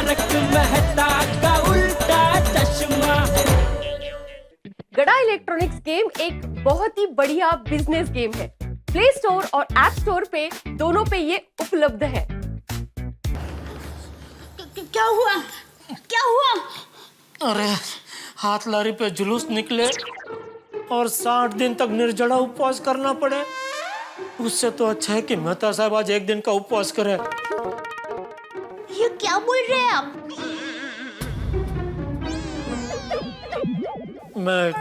तारक मेहता का उल्टा चश्मा। गड़ा इलेक्ट्रॉनिक्स गेम एक बहुत ही बढ़िया बिजनेस गेम है। प्ले स्टोर और ऐप स्टोर पे दोनों पे ये उपलब्ध है। क्या हुआ? क्या हुआ? अरे हाथ लारी पे जुलूस निकले और 60 दिन तक निर्जला उपवास करना पड़े, उससे तो अच्छा है कि मेहता साहब आज एक दिन का उपवास करे। ये क्या बोल रहे हैं आप? मैं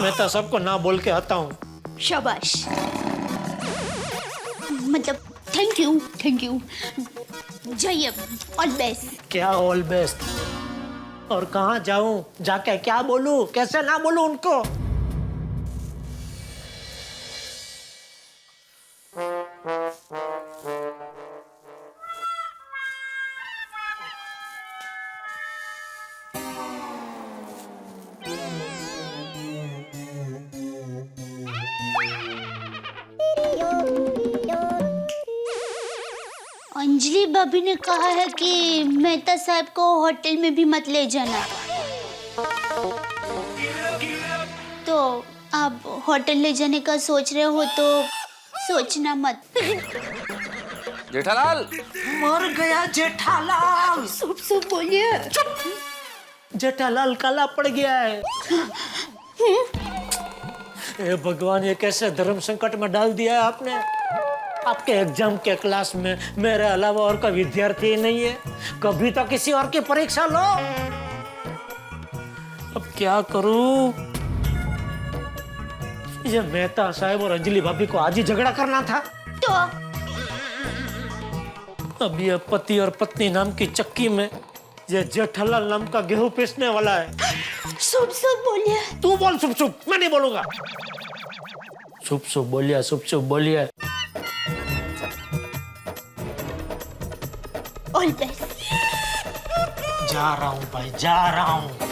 मेहता साहब को ना बोल के आता हूँ। शाबाश। मतलब थैंक यू। जाइए, ऑल बेस्ट। क्या ऑल बेस्ट? और कहाँ जाऊं? जाके क्या बोलूं? कैसे ना बोलूं उनको? अंजलि भाभी ने कहा है कि मेहता साहब को होटल में भी मत ले जाना, तो आप होटल ले जाने का सोच रहे हो तो सोचना मत। जेठालाल, मर गया जेठालाल। सब बोलिए। जेठालाल काला पड़ गया है। ए भगवान, ये कैसे धर्म संकट में डाल दिया है आपने। आपके एग्जाम के क्लास में मेरे अलावा और कोई विद्यार्थी नहीं है। कभी तो किसी और की परीक्षा लो। अब क्या करूं? ये मेहता साहब और अंजलि भाभी को आज ही झगड़ा करना था। तो अब ये पति और पत्नी नाम की चक्की में ये जेठालाल नाम का गेहूं पीसने वाला है। सब बोलिए। तू बोल सुप सुप, मैं नहीं बोलूंगा। सुप सुप बोलिए, सुप सुप बोलिए। All best. जा रहा हूं भाई, जा रहा हूं।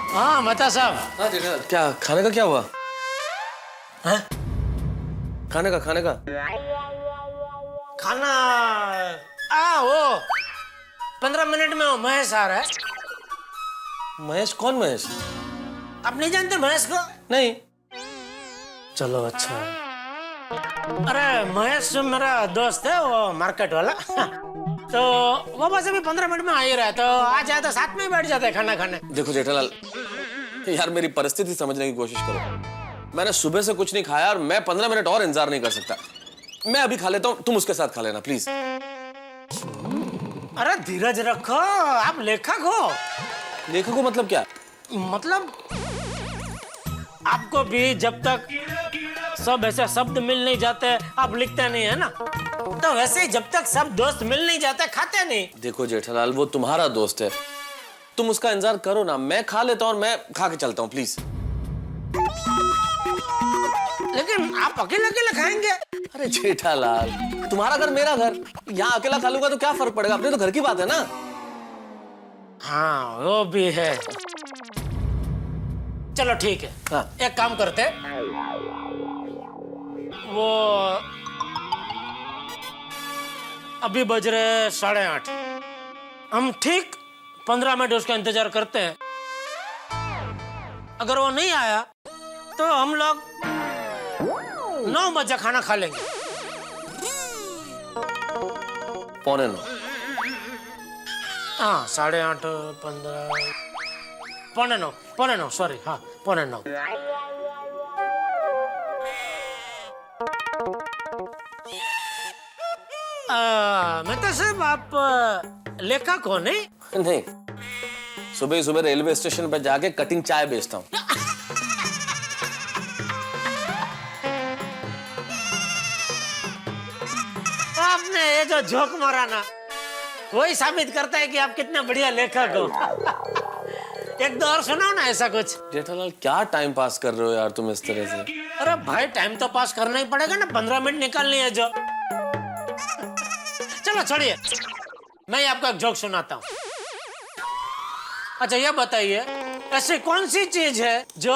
हाँ मेहता साहब। हाँ जेठालाल, क्या खाने का क्या हुआ? हैं? खाने का खाना वो 15 मिनट में वो महेश आ रहा है। महेश? कौन महेश? आप नहीं जानते महेश को? नहीं। चलो अच्छा है। अरे महेश मेरा दोस्त है, वो मार्केट वाला। तो वो बस अभी 15 मिनट में आ ही रहा है, तो आ जाए तो साथ में ही बैठ जाते हैं खाना खाने। देखो जेठालाल, यार मेरी परिस्थिति समझने की कोशिश करो। मैंने सुबह से कुछ नहीं खाया और मैं 15 मिनट और इंतजार नहीं कर सकता। मैं अभी खा लेता हूँ, तुम उसके साथ खा लेना प्लीज। अरे धीरज रखो, आप लेखक हो। लेखक को मतलब क्या? मतलब आपको भी जब तक सब ऐसे शब्द मिल नहीं जाते आप लिखते नहीं है ना, तो वैसे ही जब तक सब दोस्त मिल नहीं जाते खाते नहीं। देखो जेठालाल, वो तुम्हारा दोस्त है, तुम उसका इंतजार करो ना। मैं खा लेता हूँ और मैं खा के चलता हूँ प्लीज। लेकिन आप अकेले अकेले खाएंगे? अरे जेठालाल, तुम्हारा घर मेरा घर, यहाँ अकेला खा लूंगा तो क्या फर्क पड़ेगा? अपने तो घर की बात है ना। हाँ वो भी है। चलो ठीक है। हाँ। एक काम करते हैं, वो अभी बज रहे 8:30, हम ठीक 15 मिनट उसका इंतजार करते हैं। अगर वो नहीं आया तो हम लोग 9 बजे खाना खा लेंगे। 8:45। हाँ 8:30, 15, 8:45, सॉरी। हाँ 8:45। मेहता साहब आप लेखक हो नहीं? नहीं, सुबह सुबह रेलवे स्टेशन पर जाके कटिंग चाय बेचता हूँ। आपने ये जो जोक मारा ना, वही साबित करता है कि आप कितना बढ़िया लेखक हो। एक दो और सुनाओ ना ऐसा कुछ। जेठालाल क्या टाइम पास कर रहे हो यार तुम इस तरह से? अरे भाई टाइम तो पास करना ही पड़ेगा ना, 15 मिनट निकालनी है जो। चलो छोड़िए, मैं आपको एक जोक सुनाता हूँ। अच्छा ये बताइए, ऐसी कौन सी चीज है जो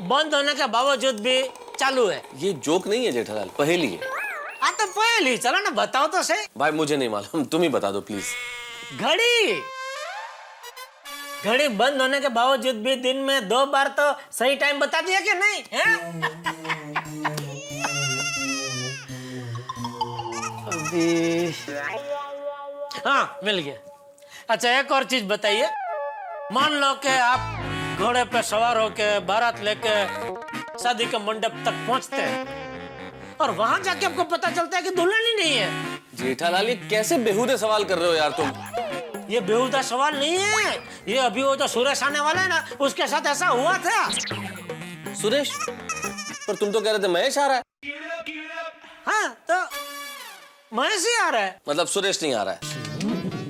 बंद होने के बावजूद भी चालू है? ये जोक नहीं है जेठालाल, पहेली है। हाँ तो पहली, चलो ना बताओ तो सही। भाई मुझे नहीं मालूम, तुम ही बता दो प्लीज। घड़ी। घड़ी बंद होने के बावजूद भी दिन में 2 बार तो सही टाइम बता दिया कि नहीं है? अभी हाँ मिल गया। अच्छा एक और चीज बताइए, मान लो कि आप घोड़े पे सवार होके बारात लेके शादी के मंडप तक पहुंचते हैं और वहां जाके आपको पता चलता है कि दुल्हन ही नहीं है। जेठालाल ये कैसे बेहुदे सवाल कर रहे हो यार तुम? ये बेहुदा सवाल नहीं है, ये अभी वो जो सुरेश आने वाला है ना, उसके साथ ऐसा हुआ था। सुरेश? पर तुम तो कह रहे थे महेश आ रहा है। हाँ तो महेश ही आ रहा है। मतलब सुरेश नहीं आ रहा है?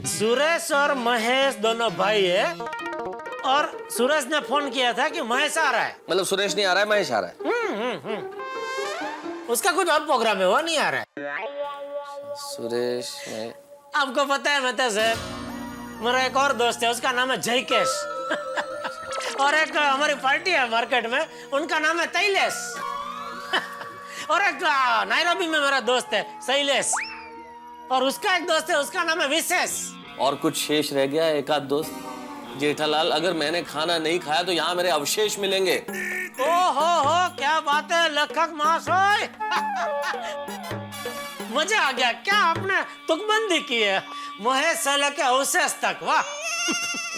सुरेश और महेश दोनों भाई है और सुरेश ने फोन किया था कि महेश आ रहा है। मतलब सुरेश नहीं आ रहा है, महेश आ रहा है। उसका कुछ और प्रोग्राम है, वो नहीं आ रहा है। सुरेश आपको पता है मेहता साहब, मेरा एक और दोस्त है, उसका नाम है जयकेश। और एक हमारी पार्टी है मार्केट में, उनका नाम है तैलेश। और एक नायरोबी में मेरा दोस्त है शैलेश, और उसका एक दोस्त है, उसका नाम है विशेष। और कुछ शेष रह गया, एक आध दोस्त? जेठालाल अगर मैंने खाना नहीं खाया तो यहाँ मेरे अवशेष मिलेंगे। हो क्या बात है लेखक महाशय। मजा आ गया, क्या आपने तुकबंदी की है महेश से लेके अवशेष तक, वाह।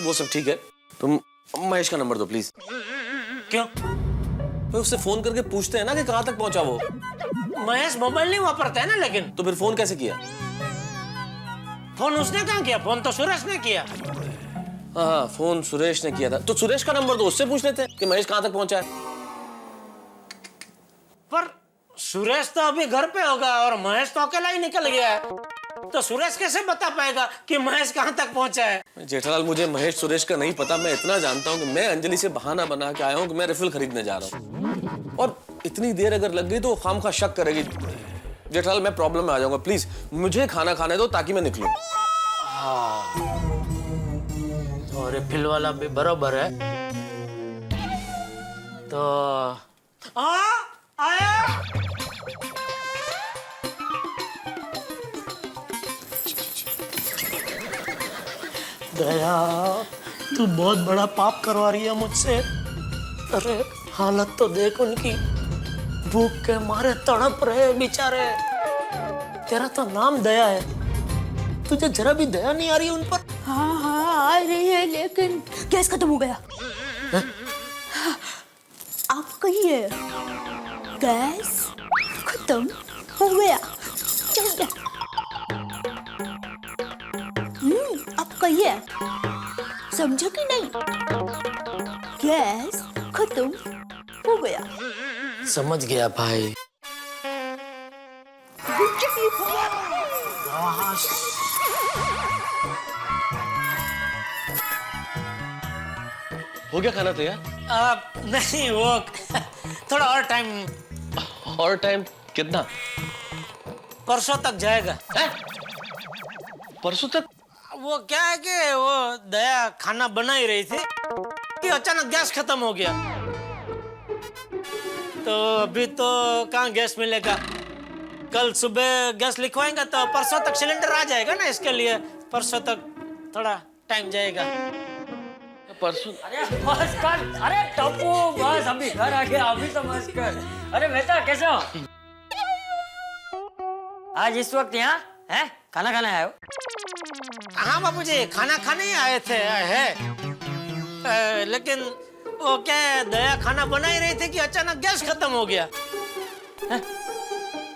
वो सब ठीक है, तुम महेश का नंबर दो प्लीज। क्यों? भाई उससे फोन करके पूछते हैं ना कि कहाँ तक पहुंचा वो। महेश मोबाइल नहीं वापरता है ना, लेकिन तो फिर फोन कैसे किया? फोन उसने कहाँ किया, फोन तो सुरेश ने किया। हाँ फोन सुरेश ने किया था, तो सुरेश का नंबर दो, उससे पूछ लेते हैं कि महेश कहाँ तक पहुंचा है। पर सुरेश तो अभी घर पे होगा और महेश तो अकेला ही निकल गया है, तो सुरेश कैसे बता पाएगा कि महेश कहाँ तक पहुंचा है? जेठालाल मुझे महेश सुरेश का नहीं पता, मैं इतना जानता हूँ कि मैं अंजलि से बहाना बना के आया हूँ कि मैं रिफिल खरीदने जा रहा हूँ, और इतनी देर अगर लग गई तो खामखा शक करेगी। जेठालाल मैं प्रॉब्लम में आ जाऊंगा, प्लीज मुझे खाना खाने दो ताकि मैं निकलूं। और रिफिल वाला भी बराबर है, तो आया। दया तू बहुत बड़ा पाप करवा रही है मुझसे। अरे हालत तो देख उनकी, भूख के मारे तड़प रहे बेचारे। तेरा तो नाम दया है, तुझे जरा भी दया नहीं आ रही उन पर? हाँ आ रही है, लेकिन गैस खत्म हो गया। आप कहिए गैस खत्म हो गया, चल गया। आप कहिए, समझो कि नहीं? गैस खत्म हो गया। समझ गया भाई। हो गया खाना तैयार? नहीं वो थोड़ा और टाइम। और टाइम कितना? परसों तक जाएगा। परसों तक? वो क्या है कि वो दया खाना बना ही रही थी कि अचानक गैस खत्म हो गया, तो अभी तो कहाँ गैस मिलेगा। कल सुबह गैस लिखवाएंगे तो परसों तक सिलेंडर आ जाएगा ना, इसके लिए परसों तक थोड़ा टाइम जाएगा। परसों? अरे बस कर, अरे टप्पू बस अभी घर आ गया, अभी तो बस कर। अरे बेटा कैसे हो? आज इस वक्त यहाँ है खाना खाने आए हो? हाँ बाबूजी खाना खाने ही आए थे लेकिन वो क्या दया खाना बना ही रही थी कि अचानक गैस खत्म हो गया।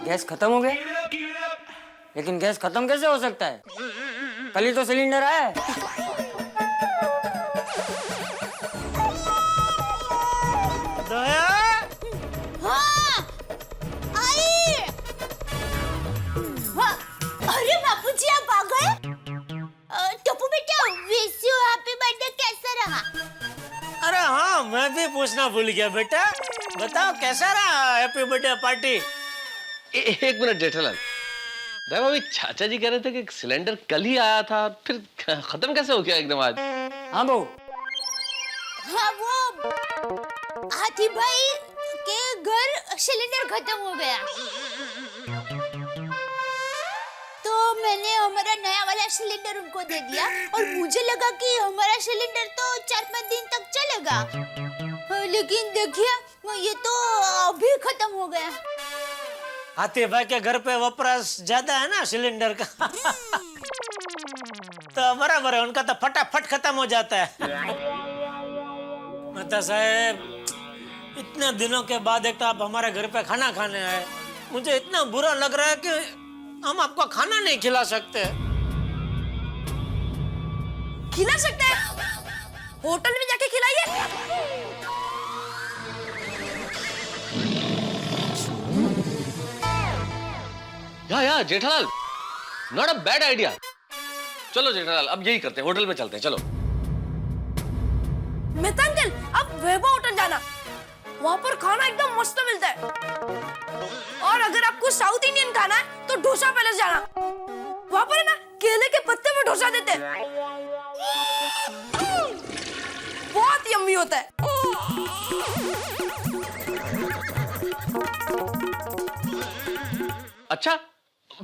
गैस खत्म हो गया? लेकिन गैस खत्म कैसे हो सकता है? कल ही तो सिलेंडर आया है। दया, हाँ आई। हाँ, अरे बापूजी आप आ गए। टप्पू बेटा विश यू हैप्पी बर्थडे कैसा रहा? अरे हाँ, मैं भी पूछना भूल गया बेटा। बताओ कैसा रहा हैप्पी बर्थडे पार्टी? एक मिनट जेठालाल, देखो अभी चाचा जी कह रहे थे कि सिलेंडर कल ही आया था, फिर खत्म कैसे हो गया एकदम आज? हाँ बहू, हाँ वो हाथी भाई के घर सिलेंडर खत्म हो गया, तो मैंने हमारा नया वाला सिलेंडर उनको दे दिया और मुझे लगा कि हमारा सिलेंडर तो 4-5 दिन तक चलेगा, लेकिन देखिए ये तो अभी खत्म हो गया। हाथी भाई के घर पे वपराश ज्यादा है ना सिलेंडर का। तो बराबर है, उनका तो फटाफट खत्म हो जाता है। मेहता साहब, इतने दिनों के बाद एक तो आप हमारे घर पे खाना खाने आए, मुझे इतना बुरा लग रहा है कि हम आपको खाना नहीं खिला सकते। खिला सकते हैं, होटल में जाके खिलाइए। या Jethalal, not a bad idea. चलो जेठालाल, अब यही करते हैं, होटल में चलते हैं, चलो। मेहता अंकल, अब वैभव होटल जाना, वहाँ पर खाना एकदम मस्त मिलता है। और अगर आपको साउथ इंडियन खाना है तो डोसा पैलेस जाना, वहाँ पर है ना केले के पत्ते में डोसा देते हैं, बहुत यम्मी होता है। अच्छा,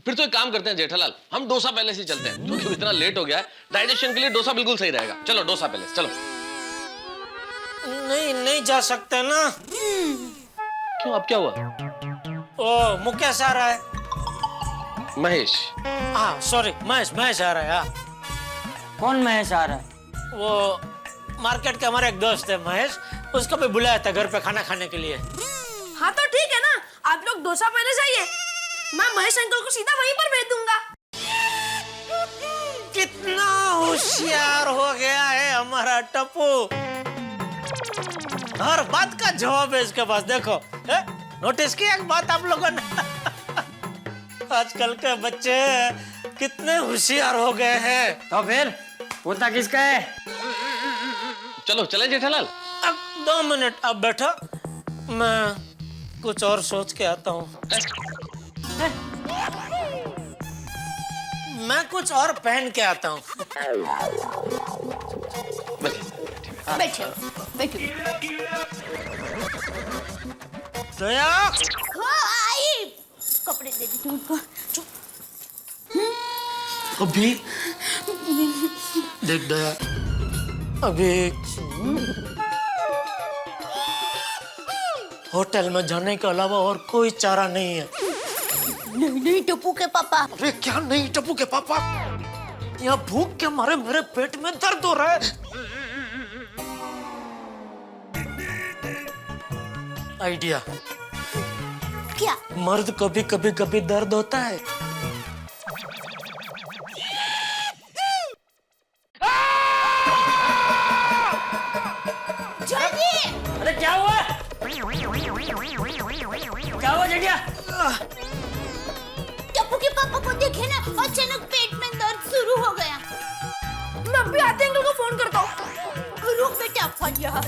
फिर तो एक काम करते हैं जेठालाल, हम डोसा पैलेस ही चलते हैं, क्योंकि इतना लेट हो गया है, डाइजेशन के लिए डोसा बिल्कुल सही रहेगा। चलो डोसा पैलेस, चलो। नहीं जा सकते ना। क्यों, अब क्या हुआ? ओ मुकेश आ रहा है। महेश? हाँ सॉरी, महेश आ रहा है। हाँ। कौन महेश आ रहा है? वो मार्केट के हमारे एक दोस्त है महेश, उसको भी बुलाया था घर पे खाना खाने के लिए। हाँ तो ठीक है ना, आप लोग डोसा पैलेस आइए, मैं महेश अंकल को सीधा वहीं पर भेज दूंगा। कितना होशियार हो गया है हमारा टप्पू, हर बात का जवाब है इसके पास। देखो, नोटिस किया एक बात आप लोगों ने? आजकल के बच्चे कितने होशियार हो गए हैं। तो फिर पोता किसका है? चलो चले जेठालाल। अब 2 मिनट आप बैठो, मैं कुछ और सोच के आता हूँ। मैं कुछ और पहन के आता हूँ। बैठो बैठो। दया, हाँ आई, कपड़े दे दी उनको। अभी देख दया, अभी होटल में जाने के अलावा और कोई चारा नहीं है। नहीं टप्पू के पापा। अरे क्या नहीं टप्पू के पापा, यहाँ भूख के मारे मेरे पेट में दर्द हो रहा है। आइडिया, क्या? मर्द को भी कभी दर्द होता है। जल्दी। अरे क्या हुआ? क्या हुआ जटिया? टप्पू के पापा को देखे ना, अचानक पेट में दर्द शुरू हो गया। मैं अभी आते अंकल को फोन करता हूँ। रुक बेटा, फट यार।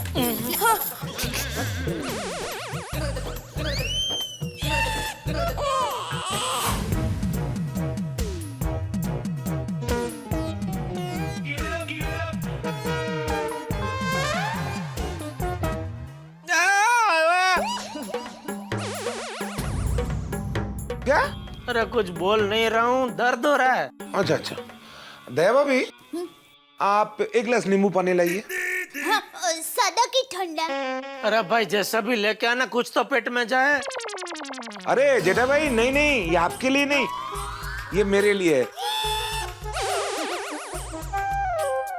क्या? अरे कुछ बोल नहीं रहा हूँ, दर्द हो रहा है। अच्छा, दया भाभी, आप एक गिलास नींबू पानी लाइए। हाँ, सादा की ठंडा? अरे भाई जैसा भी लेके आना, कुछ तो पेट में जाए। अरे जेठा भाई, नहीं, ये आपके लिए नहीं, ये मेरे लिए है।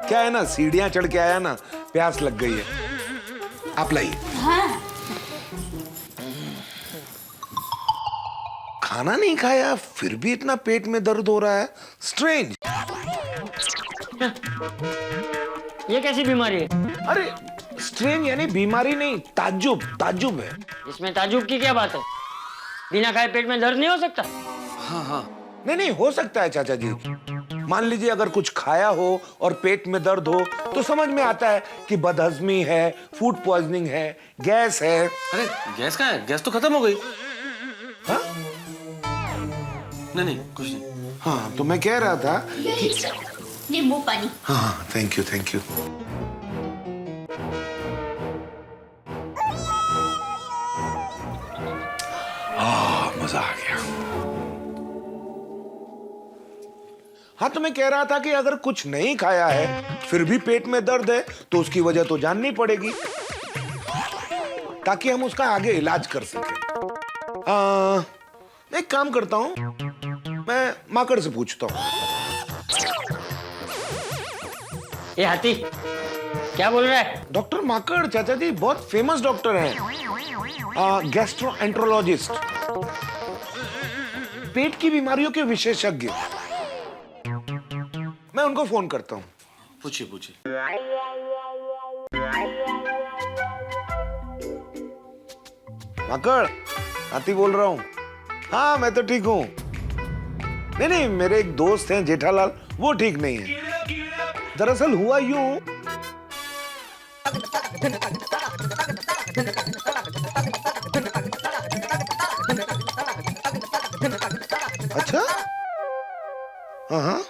क्या है ना, सीढ़ियां चढ़ के आया ना, प्यास लग गई है। आप लाइए। हाँ। खाना नहीं खाया फिर भी इतना पेट में दर्द हो रहा है, स्ट्रेंज। ये कैसी बीमारी है? अरे स्ट्रेंज यानी बीमारी नहीं, ताज्जुब, ताज्जुब है। इसमें ताजुब की क्या बात है? बिना खाए पेट में दर्द नहीं हो सकता? नहीं नहीं, हो सकता है चाचा जी। मान लीजिए अगर कुछ खाया हो और पेट में दर्द हो तो समझ में आता है कि बदहजमी है, फूड पॉइजनिंग है, गैस है। अरे गैस कहाँ है? गैस तो खत्म हो गई। हाँ? नहीं नहीं कुछ नहीं। हाँ तो मैं कह रहा था कि नींबू पानी। हाँ थैंक यू थैंक यू। मजा आ गया। हाँ तो मैं कह रहा था कि अगर कुछ नहीं खाया है फिर भी पेट में दर्द है तो उसकी वजह तो जाननी पड़ेगी ताकि हम उसका आगे इलाज कर सकें। एक काम करता हूं, मैं माकड़ से पूछता हूं। ये हाथी क्या बोल रहा है? डॉक्टर माकड़ चाचा जी बहुत फेमस डॉक्टर हैं, गैस्ट्रोएंट्रोलॉजिस्ट, पेट की बीमारियों के विशेषज्ञ। मैं उनको फोन करता हूँ। पूछिए पूछिए। माकड़, हाथी बोल रहा हूँ। हाँ मैं तो ठीक हूँ। नहीं नहीं, मेरे एक दोस्त हैं जेठालाल, वो ठीक नहीं है। दरअसल हुआ यूं, अच्छा हाँ,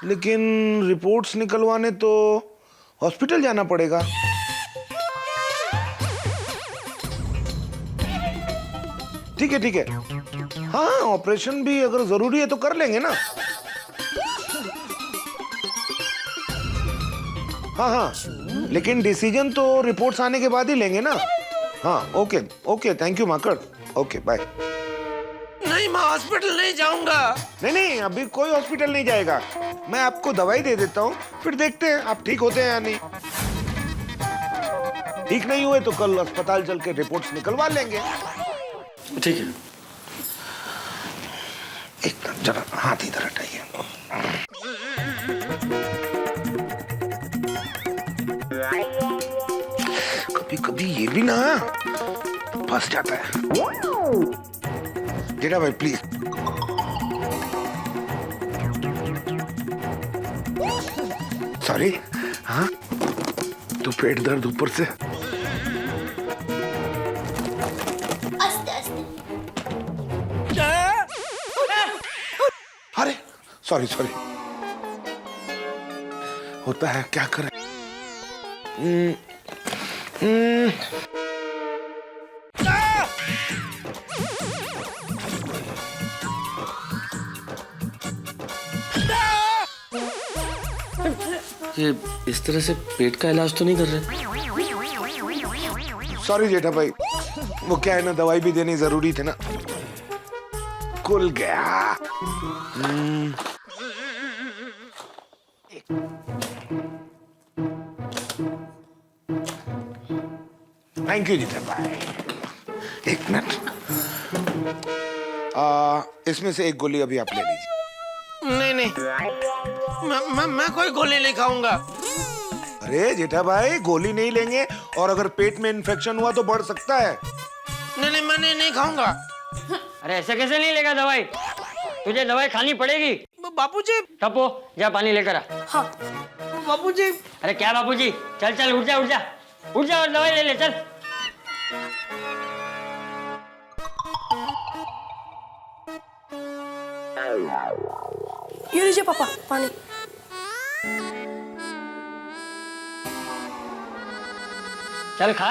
लेकिन रिपोर्ट्स निकलवाने तो हॉस्पिटल जाना पड़ेगा। ठीक है ठीक है, हाँ ऑपरेशन भी अगर जरूरी है तो कर लेंगे ना। हाँ हाँ, लेकिन डिसीजन तो रिपोर्ट्स आने के बाद ही लेंगे ना। हाँ okay okay, thank you Makad, okay bye. नहीं मैं हॉस्पिटल नहीं जाऊंगा। नहीं नहीं, अभी कोई हॉस्पिटल नहीं जाएगा। मैं आपको दवाई दे देता हूँ, फिर देखते हैं आप ठीक होते हैं या नहीं। ठीक नहीं हुए तो कल अस्पताल चल के रिपोर्ट्स निकलवा लेंगे। ठीक है। एक मिनट जरा हाथ इधर हटाइए। कभी कभी ये भी ना फंस जाता है। जेठा भाई प्लीज। सॉरी। हाँ तो पेट दर्द ऊपर से। आस्ते आस्ते। अरे सॉरी सॉरी, होता है क्या करें। ये इस तरह से पेट का इलाज तो नहीं कर रहे? सॉरी जेठा भाई, वो क्या है ना, दवाई भी देनी जरूरी थी ना। खुल गया। थैंक यू जेठा भाई। एक मिनट, इसमें से एक गोली अभी आप ले लीजिए। नहीं नहीं, मैं कोई गोली नहीं खाऊंगा। अरे जेठा भाई, गोली नहीं लेंगे और अगर पेट में इन्फेक्शन हुआ तो बढ़ सकता है। नहीं नहीं, मैं नहीं खाऊंगा। अरे ऐसे कैसे नहीं लेगा दवाई? तुझे दवाई खानी पड़ेगी। बापूजी। टप्पू जा पानी लेकर आ। हाँ बापूजी। अरे क्या बापूजी, चल चल उठ जा उठ जा उठ जा और दवाई ले ले चल। ये लीजिए पापा पानी। चल खा।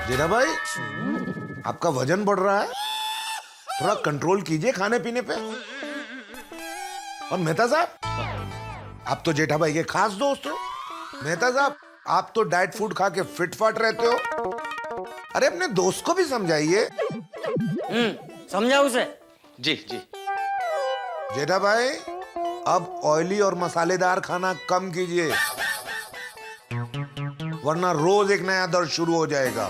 जेठा भाई, आपका वजन बढ़ रहा है, थोड़ा कंट्रोल कीजिए खाने पीने पे। और मेहता साहब, आप तो जेठा भाई के खास दोस्त हो। मेहता साहब, आप तो डाइट फूड खा के फिट फाट रहते हो। अरे अपने दोस्त को भी समझाइए। समझा उसे। जी जी। जेठा भाई, अब ऑयली और मसालेदार खाना कम कीजिए, वरना रोज एक नया दर्द शुरू हो जाएगा।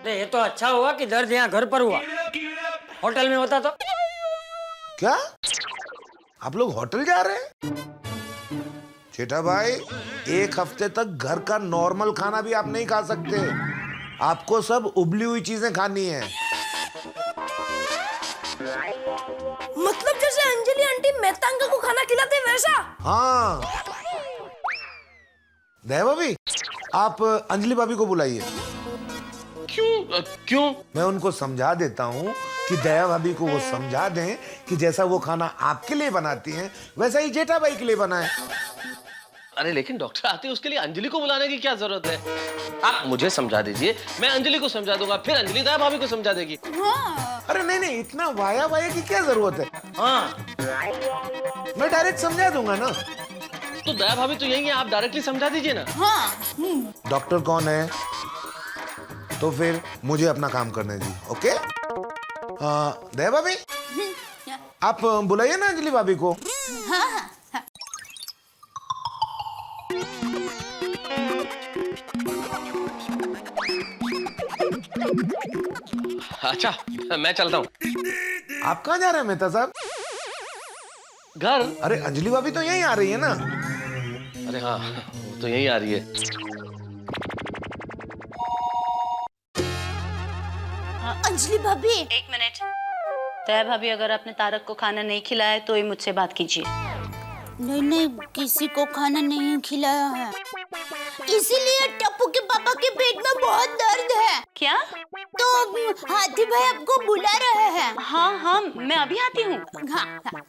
अरे ये तो अच्छा हुआ कि दर्द यहाँ घर पर हुआ, होटल में होता तो। क्या आप लोग होटल जा रहे हैं? जेठा भाई, एक हफ्ते तक घर का नॉर्मल खाना भी आप नहीं खा सकते। आपको सब उबली हुई चीजें खानी है। मतलब जैसे अंजलि आंटी मेहता अंकल को खाना खिलाते हैं वैसा? हाँ दया भाभी, आप अंजलि भाभी को बुलाइए। क्यों? मैं उनको समझा देता हूँ कि दया भाभी को वो समझा दें कि जैसा वो खाना आपके लिए बनाती हैं वैसा ही जेठा भाई के लिए बनाए। अरे लेकिन डॉक्टर आते उसके लिए अंजलि को बुलाने की क्या जरूरत है? आप मुझे समझा दीजिए, मैं अंजलि को समझा दूंगा, फिर अंजलि दया भाभी को समझा देगी। अरे नहीं नहीं, इतना वाया वाया की क्या जरूरत है? हाँ, मैं डायरेक्ट समझा दूंगा ना। तो दया भाभी तो यही है, आप डायरेक्टली समझा दीजिए ना। हाँ। डॉक्टर कौन है? तो फिर मुझे अपना काम करने दी। ओके दया भाभी, आप बुलाइए ना अंजलि भाभी को। हाँ हाँ। अच्छा, मैं चलता हूँ। आप कहाँ जा रहे हैं मेहता साहब? घर? अरे अंजलि भाभी तो यहीं आ रही है ना। अरे हाँ, वो तो यहीं आ रही है। अंजलि भाभी, एक मिनट। दया भाभी, अगर आपने तारक को खाना नहीं खिलाया है तो ही मुझसे बात कीजिए। नहीं नहीं, किसी को खाना नहीं खिलाया है, इसीलिए टप्पू के पापा के पेट में बहुत दर्द है। क्या? तो हाथी भाई आपको बुला रहे हैं। हाँ हाँ, मैं अभी आती हूँ। हाँ, हाँ।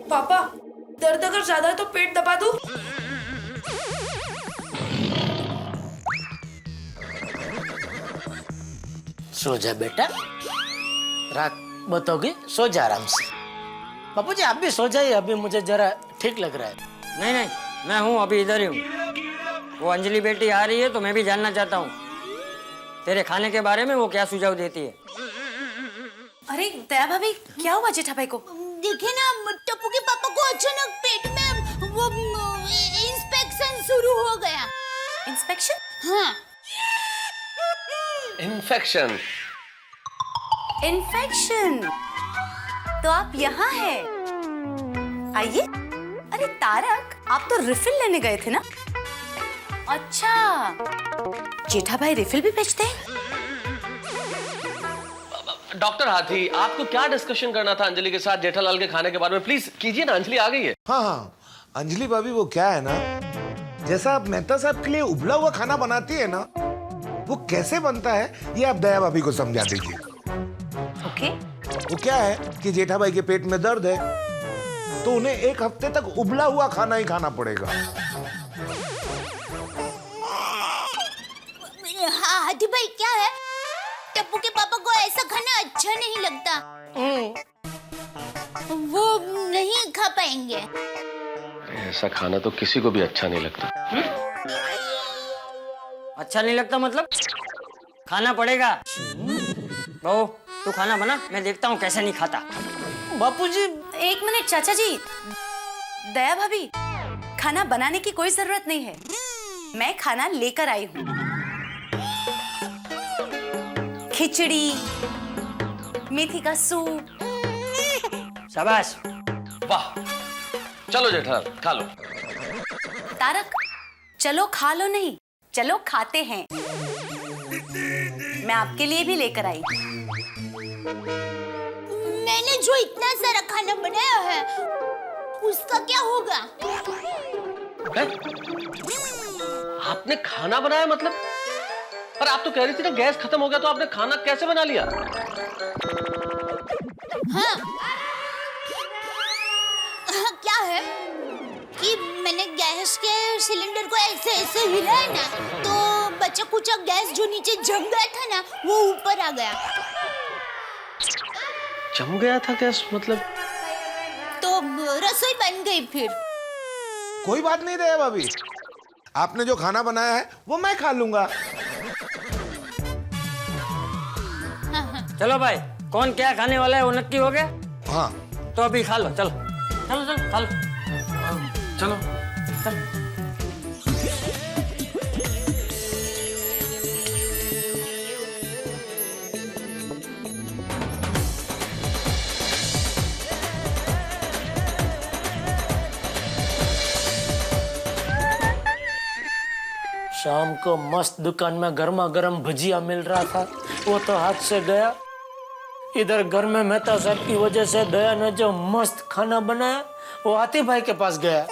पापा, दर्द अगर ज्यादा है तो पेट दबा दूं? सो जा बेटा, रात बहुत होगी, सो जा आराम से। बापू जी आप भी सो जाइए, अभी मुझे जरा ठीक लग रहा है। नहीं नहीं, मैं हूँ अभी इधर ही हूँ। वो अंजलि बेटी आ रही है तो मैं भी जानना चाहता हूँ तेरे खाने के बारे में वो क्या सुझाव देती है। अरे दया भाभी, क्या हुआ जेठा भाई को? देखिए ना, टप्पू के पापा को अचानक पेट में वो इंस्पेक्शन शुरू हो गया। इंस्पेक्शन? हाँ। इन्फेक्शन। इन्फेक्शन? तो आप यहाँ हैं? आइए। अरे तारक, आप तो रिफिल लेने गए थे ना? अच्छा, जेठा भाई रिफिल भी बेचते हैं? डॉक्टर हाथी, आपको क्या डिस्कशन करना था अंजलि के साथ जेठालाल के खाने के बारे में? प्लीज कीजिए ना, अंजलि आ गई है। हाँ हाँ अंजलि भाभी, वो क्या है ना, जैसा आप मेहता साहब के लिए उबला हुआ खाना बनाती है ना, वो कैसे बनता है ये आप दया भाभी को समझा दीजिए। ओके। वो क्या है कि जेठा भाई के पेट में दर्द है तो उन्हें एक हफ्ते तक उबला हुआ खाना ही खाना पड़ेगा। हाँ हाथी भाई, क्या है, टप्पू के पापा को ऐसा खाना अच्छा नहीं लगता, वो नहीं खा पाएंगे। ऐसा खाना तो किसी को भी अच्छा नहीं लगता। अच्छा नहीं लगता मतलब? खाना पड़ेगा। बहू, तू खाना बना, मैं देखता हूँ कैसे नहीं खाता। बापूजी, एक मिनट चाचा जी। दया भाभी, खाना बनाने की कोई जरूरत नहीं है, मैं खाना लेकर आई हूँ। खिचड़ी, मेथी का सूप। शाबाश। वाह, चलो जेठालाल खा लो। तारक, चलो खा लो नहीं, चलो खाते हैं। मैं आपके लिए भी लेकर आई। मैंने जो इतना सारा खाना बनाया है उसका क्या होगा? है? आपने खाना बनाया मतलब? पर आप तो कह रही थी ना गैस खत्म हो गया, तो आपने खाना कैसे बना लिया? हाँ, है कि मैंने गैस के सिलेंडर को ऐसे ऐसे हिलाया ना, तो बचा कुचा गैस जो नीचे जम गया था ना, वो ऊपर आ गया। जम गया था गैस मतलब? तो रसोई बन गई फिर। कोई बात नहीं दया भाभी, आपने जो खाना बनाया है वो मैं खा लूंगा। चलो भाई, कौन क्या खाने वाला है वो नक्की हो गया। हाँ तो अभी खा लो, चलो चलो चलो खा लो। चलो शाम को मस्त दुकान में गर्मा गर्म भजिया मिल रहा था, वो तो हाथ से गया। इधर घर में मेहता साहब की वजह से दया ने जो मस्त खाना बनाया, वो आतिफ भाई के पास गया।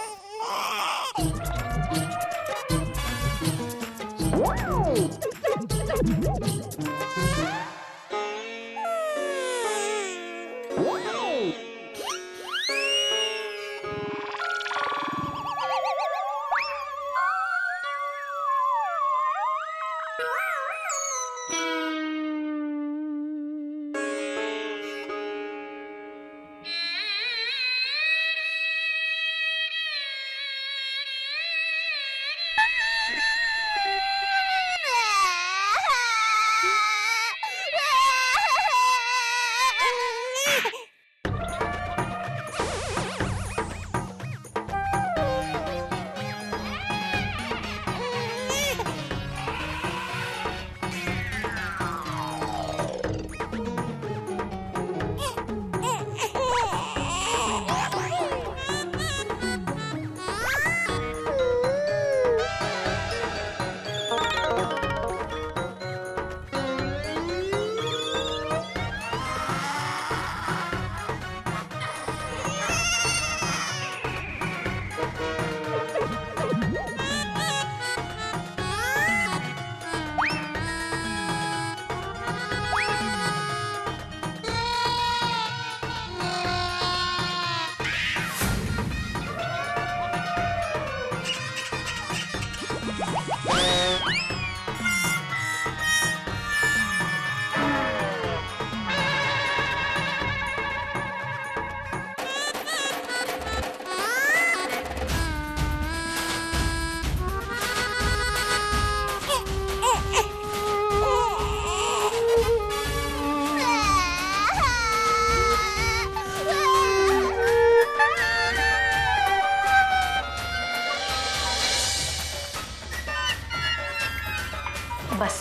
बस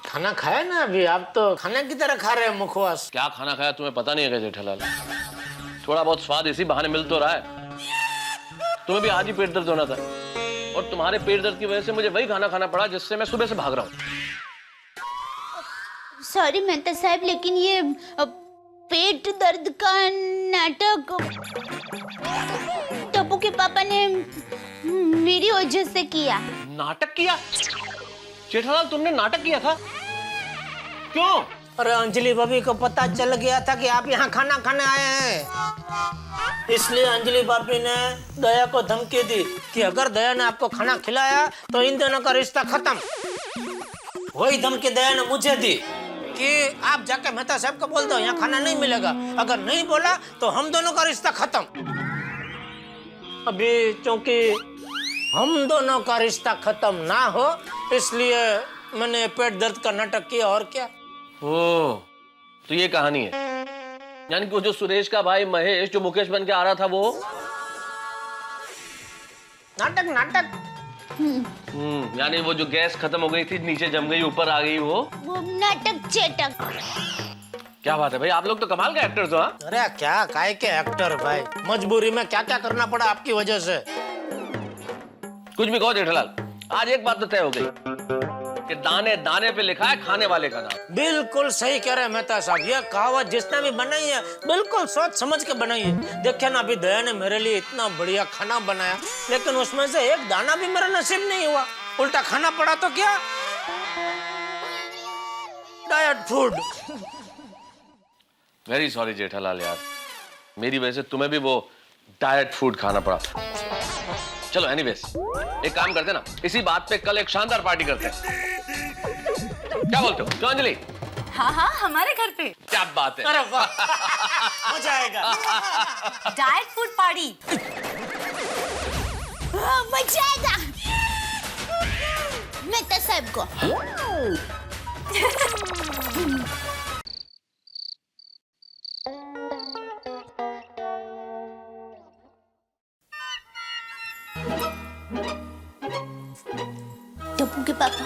खाना खाया ना अभी? आप तो खाने की तरह खा रहे हैं मुखवास। क्या खाना खाया तुम्हें पता नहीं है क्या जेठालाल? थोड़ा बहुत स्वाद इसी बहाने मिल तो रहा है। तुम्हें भी आज ही पेट दर्द होना था, और तुम्हारे पेट दर्द की वजह से मुझे वही खाना खाना पड़ा जिससे मैं सुबह से भाग रहा हूँ। सॉरी मेहता साहब, लेकिन ये पेट दर्द का नाटक टप्पू के पापा ने मेरी वजह से किया। नाटक किया? जेठालाल तुमने नाटक किया था? क्यों? अरे अंजलि भाभी को पता चल गया था कि आप यहाँ खाना खाने आए हैं, इसलिए अंजलि भाभी ने दया को धमकी दी कि अगर दया ने आपको खाना खिलाया तो इन दोनों का रिश्ता खत्म। वही धमकी दया ने मुझे दी कि आप जाके मेहता साहब को बोल दो यहाँ खाना नहीं मिलेगा, अगर नहीं बोला तो हम दोनों का रिश्ता खत्म। अभी क्योंकि हम दोनों का रिश्ता खत्म ना हो, इसलिए मैंने पेट दर्द का नाटक किया, और क्या। ओह, तो ये कहानी है। यानी कि वो जो सुरेश का भाई महेश जो मुकेश बन के आ रहा था वो नाटक नाटक यानी वो जो गैस खत्म हो गई थी, नीचे जम गई, ऊपर आ गई, वो नाटक चेटक। क्या बात है भाई, आप लोग तो कमाल का एक्टर्स हो। हाँ? अरे क्या काय के एक्टर भाई, मजबूरी में क्या क्या करना पड़ा आपकी वजह से। कुछ भी कहो जेठालाल, आज एक बात तो तय हो गई कि दाने दाने पे लिखा है खाने वाले का नाम। बिल्कुल सही कह रहे हैं मेहता साहब, ये कहावत जिसने भी बनाई है बिल्कुल सोच समझ के बनाई है। देखिए ना, अभी दया ने मेरे लिए इतना बढ़िया खाना बनाया, लेकिन उसमें से एक दाना भी मेरा नसीब नहीं हुआ, उल्टा खाना पड़ा तो क्या, diet food. Very sorry Jethalal यार, मेरी वजह से तुम्हें भी वो डाइट फूड खाना पड़ा। चलो एनीवेज, एक काम करते ना, इसी बात पे कल एक शानदार पार्टी करते हैं। क्या बोलते हो क्यों अंजलि? हाँ हाँ, हमारे घर पे क्या बात है। अरे वाह, मजा आएगा। Diet food party. मजा आएगा। मेहता साहब को टप्पू के पापा,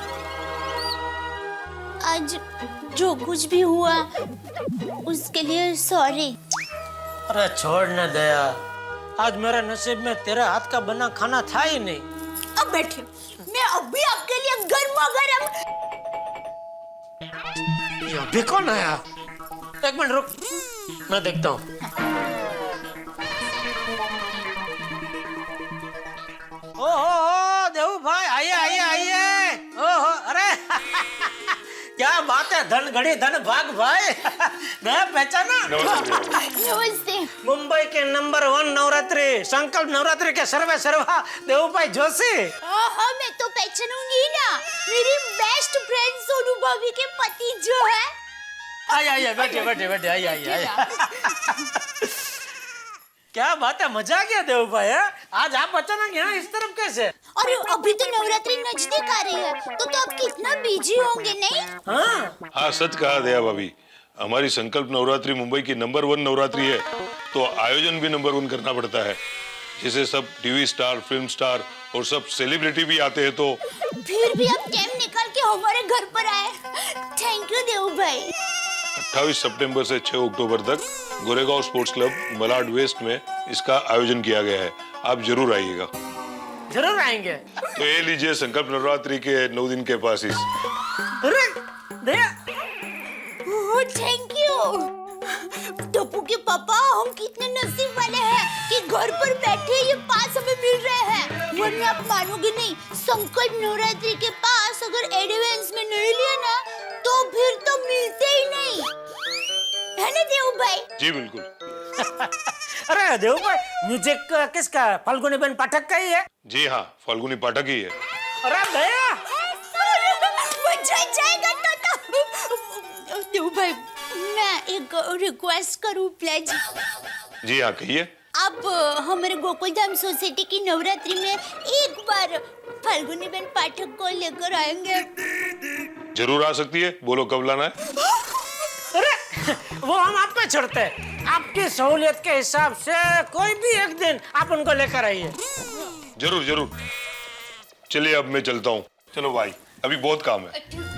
आज जो कुछ भी हुआ उसके लिए सॉरी। अरे छोड़ न दया, आज मेरे नसीब में तेरे हाथ का बना खाना था ही नहीं। अब बैठे, मैं अभी आपके लिए गर्मा गर्म। ये अभी कौन आया? एक मिनट रुक, मैं देखता हूँ। ओहो देव भाई, आइए आइए आइए। ओहो, अरे क्या बात है, धन घड़ी धन भाग भाई। नया पहचाना? नमस्ते। मुंबई के नंबर 1 नवरात्रि, संकल्प नवरात्रि के सर्वे सर्वा देव भाई जोशी। हाँ, मैं तो पहचानूंगी ना, मेरी बेस्ट फ्रेंड सोनू भाभी के पति जो है। आइए आइए, बैठिए बैठिए बैठिए, आइए आइए आइए। क्या बात है, मजा आ गया देव भाई। आज आप अचानक यहाँ इस तरफ कैसे? और अभी तो नवरात्रि नजदीक आ रही है, तो आप कितना बिजी होंगे नहीं? हाँ, सच कहा दया भाभी। हमारी संकल्प नवरात्रि मुंबई की नंबर 1 नवरात्रि है, तो आयोजन भी नंबर 1 करना पड़ता है। जैसे सब टीवी स्टार, फिल्म स्टार और सब सेलिब्रिटी भी आते हैं, तो फिर भी आप टाइम निकाल के हमारे घर पर आए, थैंक यू देव भाई। 28 सितंबर से 6 अक्टूबर तक Goregaon sports club Malad west में इसका आयोजन किया गया है। आप जरूर आइएगा। जरूर आएंगे। तो ये लीजिए संकल्प नवरात्रि के 9 दिन के पासिस। अरे दया, थैंक यू टप्पू के पापा, हम कितने नसीब वाले हैं कि घर पर बैठे ये पास हमें मिल रहे हैं। वरना आप मानोगे नहीं, संकल्प नवरात्रि के पास अगर एडवांस में नहीं लिया ना, तो फिर तो मिलते ही नहीं, है ना देव भाई? जी बिल्कुल। अरे देव भाई, म्यूजिक किसका? फाल्गुनी बेन पाठक का ही है? जी हाँ, फाल्गुनी पाठक ही है। अरे दया, मजा जाएगा तो देव भाई, मैं एक रिक्वेस्ट करूं प्लीज? जी हाँ, कहिए। आप हमारे गोकुल धाम सोसाइटी की नवरात्रि में एक बार फाल्गुनी बेन पाठक को लेकर आएंगे? जरूर आ सकती है, बोलो कब लाना है। अरे वो हम आप पे छोड़ते हैं, आपकी सहूलियत के हिसाब से कोई भी एक दिन आप उनको लेकर आइए। जरूर जरूर। चलिए अब मैं चलता हूँ। चलो भाई, अभी बहुत काम है।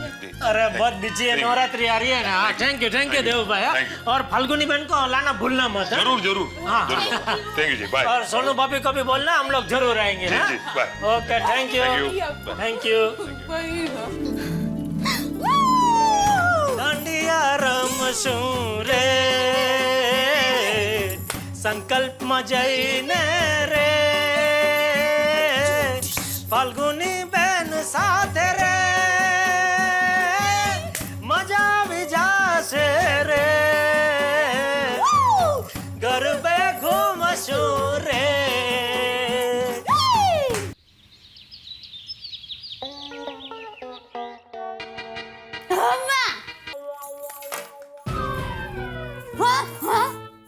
अरे बहुत बिजी है, नवरात्रि आ रही है ना। थैंक यू देव भाई। और फाल्गुनी बहन को लाना भूलना मत। जरूर जरूर। हाँ। Thank you ji, bye. और सोनू भाभी को भी बोलना, हम लोग जरूर आएंगे। जी, जी, bye. Okay, thank you thank you. दांडिया राम सूरे संकल्प मजैने रे, फाल्गुनी बहन साथ रे, मजा भी जासे रे, गरबे घूमसू रे।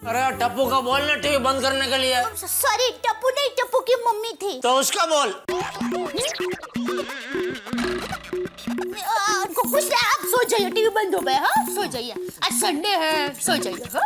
अरे टप्पू का बोल ना टीवी बंद करने के लिए। सॉरी, टप्पू नहीं, टप्पू की मम्मी थी। तो उसका बोल। कुछ नहीं, आप सो जाइए, टीवी बंद हो गया। हाँ, सो जाइए, आज संडे है, सो जाइए। हाँ?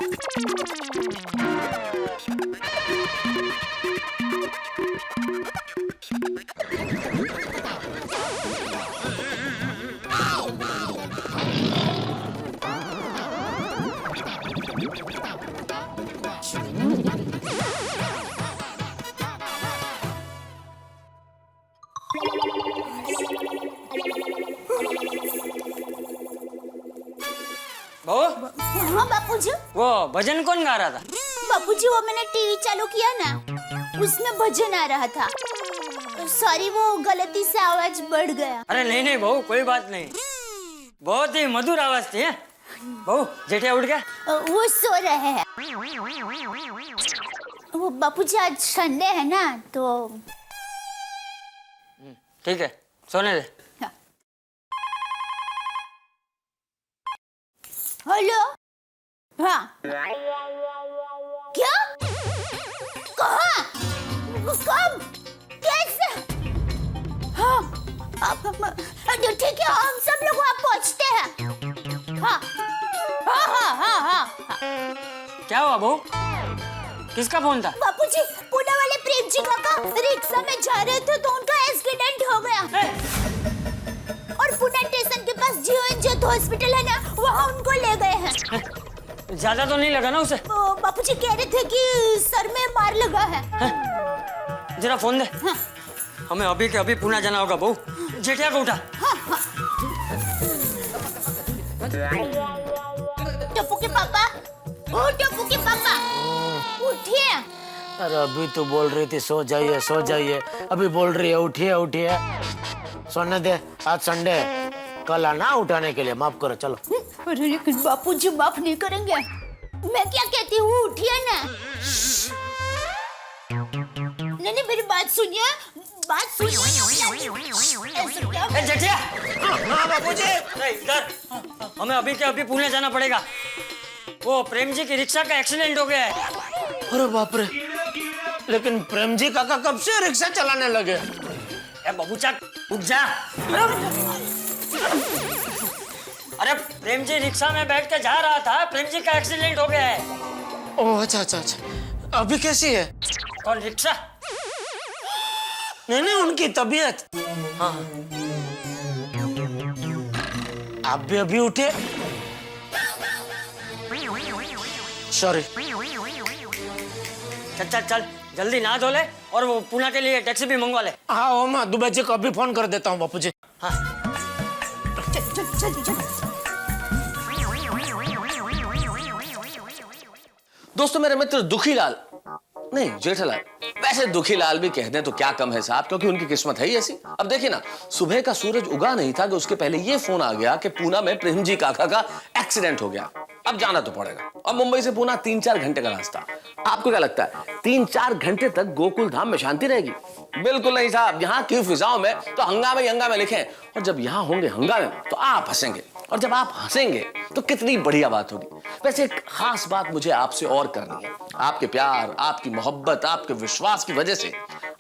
बहू, हाँ बापूजी। वो भजन कौन गा रहा था? बापूजी, वो मैंने टीवी चालू किया ना, उसमें भजन आ रहा था। सॉरी, वो गलती से आवाज बढ़ गया। अरे नहीं नहीं बहू, कोई बात नहीं, बहुत ही मधुर आवाज थी। बहू जेठिया उठ गया? वो सो रहे हैं। वो बापूजी आज संडे है ना तो ठीक है, सोने दे। हेलो। हाँ। क्या? कहाँ? कब? कैसे? हाँ। तो ठीक है, हम सब लोग वहाँ पहुँचते हैं। हाँ। हाँ हाँ हाँ हाँ। क्या हुआ बहू? किसका फोन था? बापूजी, पुणे वाले प्रेम जी काका रिक्शा में जा रहे थे तो उनका एक्सीडेंट हो गया। और पुणे स्टेशन के पास जीवन ज्योति हॉस्पिटल है ना, वहाँ उनको ले गए हैं। ज्यादा तो नहीं लगा ना उसे? बापूजी कह रहे थे कि सर में मार लगा है। जरा फोन दे। हमें अभी के अभी पुणे जाना होगा बहू। जेठिया को उठा। टप्पू के पापा, ओ टप्पू के पापा, उठिए। अरे अभी तो बोल रही थी सो जाइए सो जाइए, अभी बोल रही है उठिए उठिए। सोने दे, आज संडे है, कल आना उठाने के लिए। माफ करो, चलो। अरे लेकिन बापूजी माफ नहीं करेंगे। मैं क्या कहती हूँ, उठिए ना। नहीं मेरी बात सुनिए, बात सुनिए। जेठिया। हाँ बापूजी। इधर, हमें अभी के अभी पुणे जाना पड़ेगा। वो प्रेम जी की रिक्शा का एक्सीडेंट हो गया है। अरे बाप रे, लेकिन प्रेम जी काका कब से रिक्शा चलाने लगे? बबूचा उठ जा। अरे प्रेम जी रिक्शा में बैठ के जा रहा था, प्रेम जी का एक्सीडेंट हो गया है। ओह अच्छा अच्छा अच्छा। अभी कैसी है? कौन, रिक्शा? नहीं उनकी तबीयत। हाँ। आप भी अभी उठे? सॉरी। चल चल जल्दी नहा धो ले और वो पुणे के लिए टैक्सी भी मंगवा ले। हाँ ओमा, दुबे जी को अभी फोन कर देता हूँ बापूजी। हाँ। दोस्तों, मेरे मित्र दुखीलाल, नहीं जेठालाल, वैसे दुखीलाल भी कह दें तो क्या कम है साहब, क्योंकि उनकी किस्मत है ही ऐसी। अब देखिए ना, सुबह का सूरज उगा नहीं था कि उसके पहले ये फोन आ गया कि पूना में प्रेम जी काका का एक्सीडेंट हो गया। अब जाना तो पड़ेगा। और मुंबई से पूना 3-4 घंटे का रास्ता। आपको क्या लगता है 3-4 घंटे तक गोकुल धाम में शांति रहेगी? बिल्कुल नहीं साहब। यहाँ की फिजाओं में तो हंगामे ही हंगामे लिखे, और जब यहाँ होंगे हंगामे तो आप हंसेंगे, और जब आप हंसेंगे तो कितनी बढ़िया बात होगी। वैसे एक खास बात मुझे आपसे और करनी है। आपके प्यार, आपकी मोहब्बत, आपके विश्वास की वजह से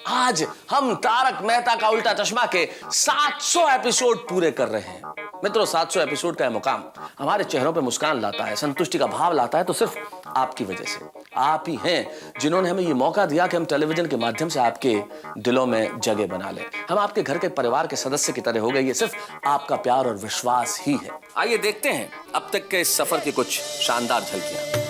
आज हम तारक मेहता का उल्टा चश्मा के 700 एपिसोड पूरे कर रहे हैं। मित्रों, 700 एपिसोड का मुकाम हमारे चेहरों पे मुस्कान लाता है, संतुष्टि का भाव लाता है, तो सिर्फ आपकी वजह से। आप ही हैं जिन्होंने हमें ये मौका दिया कि हम टेलीविजन के माध्यम से आपके दिलों में जगह बना लें। हम आपके घर के परिवार के सदस्य की तरह हो गए। ये सिर्फ आपका प्यार और विश्वास ही है। आइए देखते हैं अब तक के इस सफर की कुछ शानदार झलकियां।